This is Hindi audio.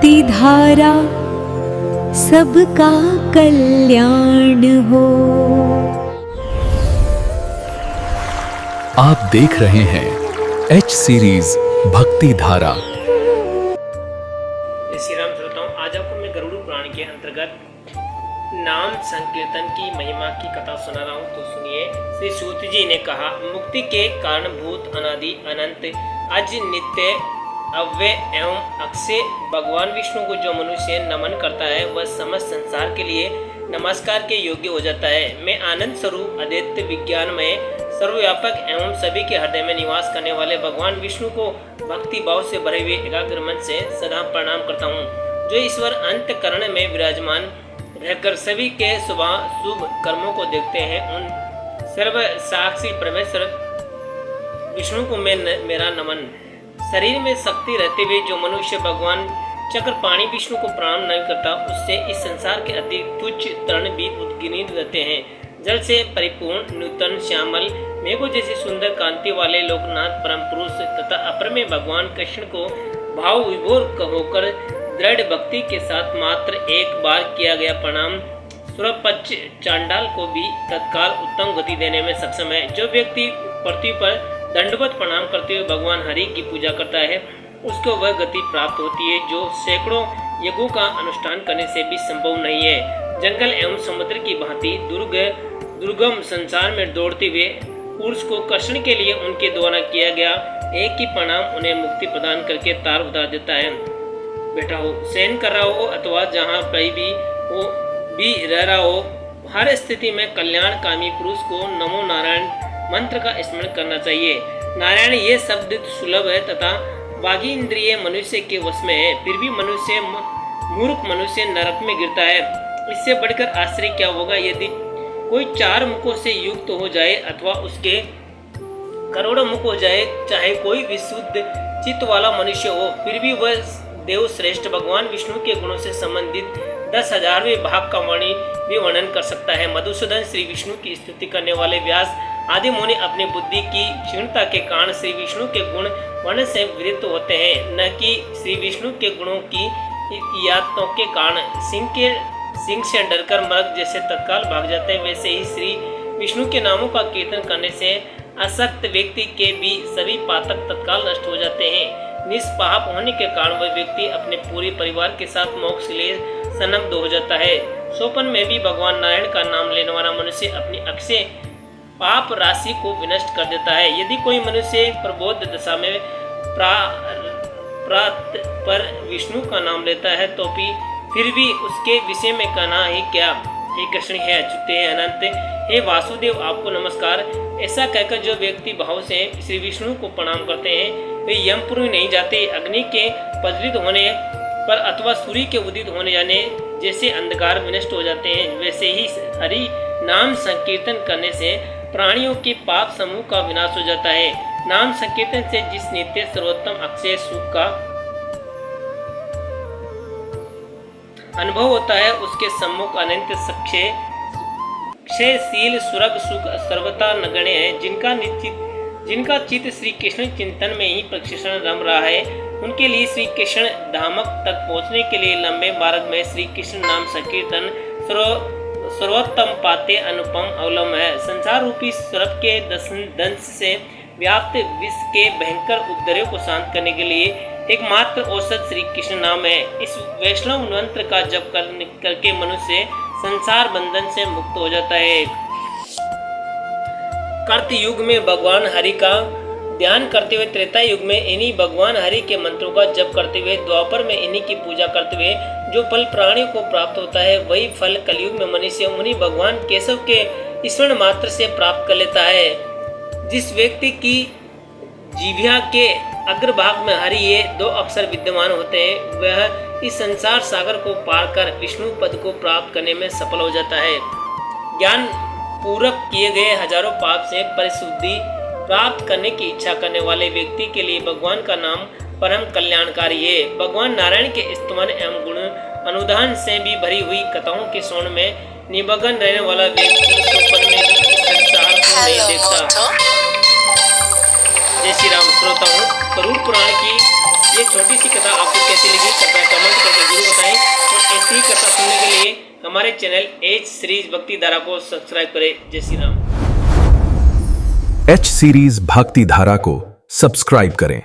भक्ति धारा सबका कल्याण हो। आप देख रहे हैं एच सीरीज भक्ति धारा। श्री राम श्रोताओं, आज आपको मैं गरुड़ पुराण के अंतर्गत नाम संकीर्तन की महिमा की कथा सुना रहा हूँ। तो सुनिए। श्री सूत जी ने कहा, मुक्ति के कारणभूत अनादि अनंत अज नित्य अव्यय एवं अक्षय भगवान विष्णु को जो मनुष्य नमन करता है वह समस्त संसार के लिए नमस्कार के योग्य हो जाता है। मैं आनंद स्वरूप अद्वैत विज्ञानमय सर्वव्यापक एवं सभी के हृदय में निवास करने वाले भगवान विष्णु को भक्ति भाव से भरे हुए एकाग्र मन से सदा प्रणाम करता हूँ, जो ईश्वर अंतःकरण में विराजमान रहकर सभी के शुभ कर्मों को देखते हैं। उन सर्व साक्षी परमेश्वर विष्णु को मेरा नमन। शरीर में शक्ति रहते हुए जो मनुष्य भगवान चक्रपाणी विष्णु को प्रणाम नहीं करता, उससे इस संसार के अति तुच्छ तरण भी उद्गिनीत रहते हैं। जल से परिपूर्ण नूतन श्यामल मेघों जैसी सुंदर कांति वाले लोकनाथ परम पुरुष तथा अपर में भगवान कृष्ण को भाव विभोर होकर दृढ़ भक्ति के साथ मात्र एक बार किया गया प्रणाम सुरपच्च चांडाल को भी तत्काल उत्तम गति देने में सक्षम है। जो व्यक्ति पृथ्वी पर दंडवत प्रणाम करते हुए भगवान हरि की पूजा करता है, उसको वह गति प्राप्त होती है जो सैकड़ों यज्ञों का अनुष्ठान करने से भी संभव नहीं है। जंगल एवं समुद्र की भांति दुर्गम संसार में दौड़ते हुए पुरुष को कर्षण के लिए उनके द्वारा किया गया एक ही प्रणाम उन्हें मुक्ति प्रदान करके तार उतार देता है। बैठा हो, शयन कर रहा हो अथवा जहाँ कहीं भी हो भी रह रहा हो, हर स्थिति में कल्याणकामी पुरुष को नमो नारायण मंत्र का स्मरण करना चाहिए। नारायण ये शब्द सुलभ है तथा बाकी इंद्रिय मनुष्य के वश में है, फिर भी मूर्ख मनुष्य नरक में गिरता है। इससे बढ़कर आश्चर्य क्या होगा यदि कोई 4 मुखों से युक्त हो जाए अथवा उसके करोड़ों मुख हो जाए, चाहे कोई विशुद्ध चित्त वाला मनुष्य हो, फिर भी वह देव श्रेष्ठ भगवान विष्णु के गुणों से संबंधित 10,000वें भाग का वाणी भी वर्णन कर सकता है। मधुसूदन श्री विष्णु की स्तुति करने वाले व्यास आदि मुनि अपनी बुद्धि की क्षीणता के कारण श्री विष्णु के गुण वर्णन से विरक्त होते हैं, न कि श्री विष्णु के गुणों की यातों के कारण। सिंह से डरकर मृग जैसे तत्काल भाग जाते हैं, वैसे ही श्री विष्णु के नामों का कीर्तन करने से असक्त व्यक्ति के भी सभी पातक तत्काल नष्ट हो जाते हैं। निष्पाप होने के कारण वह व्यक्ति अपने पूरे परिवार के साथ मोक्ष के लिए सन्नद्ध हो जाता है। सोपन में भी भगवान नारायण का नाम लेने वाला मनुष्य अपनी अक्षय पाप राशि को विनष्ट कर देता है। यदि कोई मनुष्य प्रबोध दशा में पर विष्णु का नाम लेता है तो भी फिर भी उसके विषय में कहना ही क्या। हे कृष्ण, हे अच्युत, हे अनंत, हे वासुदेव, आपको नमस्कार। ऐसा कहकर जो व्यक्ति भाव से श्री विष्णु को प्रणाम करते हैं वे यमपुर में नहीं जाते। अग्नि के प्रज्वलित होने पर अथवा सूर्य के उदित होने जाने जैसे अंधकार विनष्ट हो जाते हैं, वैसे ही हरि नाम संकीर्तन करने से प्राणियों के पाप समूह का विनाश हो जाता है। नाम संकीर्तन से जिस नित्य सर्वोत्तम अक्षय सुख का अनुभव होता है, उसके सम्मुख अनंत क्षयशील स्वर्ग सुख सर्वथा नगण्य है। जिनका चित्त श्री कृष्ण चिंतन में ही प्रशिक्षण रम रहा है, उनके लिए श्री कृष्ण धामक तक पहुँचने के लिए लंबे मार्ग में श्री कृष्ण नाम संकीर्तन सर्वोत्तम पाते अनुपम अवलंब है। संसार रूपी सर्प के दंश से व्याप्त विश्व के भयंकर उपद्रव को शांत करने के लिए एकमात्र औषध श्री कृष्ण नाम है। इस वैष्णव मंत्र का जप करके मनुष्य संसार बंधन से मुक्त हो जाता है। कर्त युग में भगवान हरि का ध्यान करते हुए, त्रेता युग में इन्हीं भगवान हरि के मंत्रों का जप करते हुए, द्वापर में इन्हीं की पूजा करते हुए जो फल प्राणियों को प्राप्त होता है, वही फल कलयुग में मनुष्य उन्हीं भगवान केशव के स्मरण मात्र से प्राप्त कर लेता है। जिस व्यक्ति की जीभिया के अग्रभाग में हरि ये 2 अक्षर विद्यमान होते हैं, वह इस संसार सागर को पार कर विष्णु पद को प्राप्त करने में सफल हो जाता है। ज्ञान पूर्वक किए गए हजारों पाप से परिशुद्धि प्राप्त करने की इच्छा करने वाले व्यक्ति के लिए भगवान का नाम परम कल्याणकारी है। भगवान नारायण के स्तुति एवं गुण अनुदान से भी भरी हुई कथाओं के स्वर्ण में निमग्न रहने वाला व्यक्ति स्वप्न में भी इस संसार को नहीं देखता। जय श्री राम। श्रोताओं, गरुड़ पुराण की ये छोटी सी कथा आपको कैसी लगी कृपया कमेंट करके ऐसी ही कथा सुनने के लिए हमारे चैनल एच सीरीज भक्ति धारा को सब्सक्राइब करें। जय श्री राम। एच सीरीज भक्ति धारा को सब्सक्राइब करें।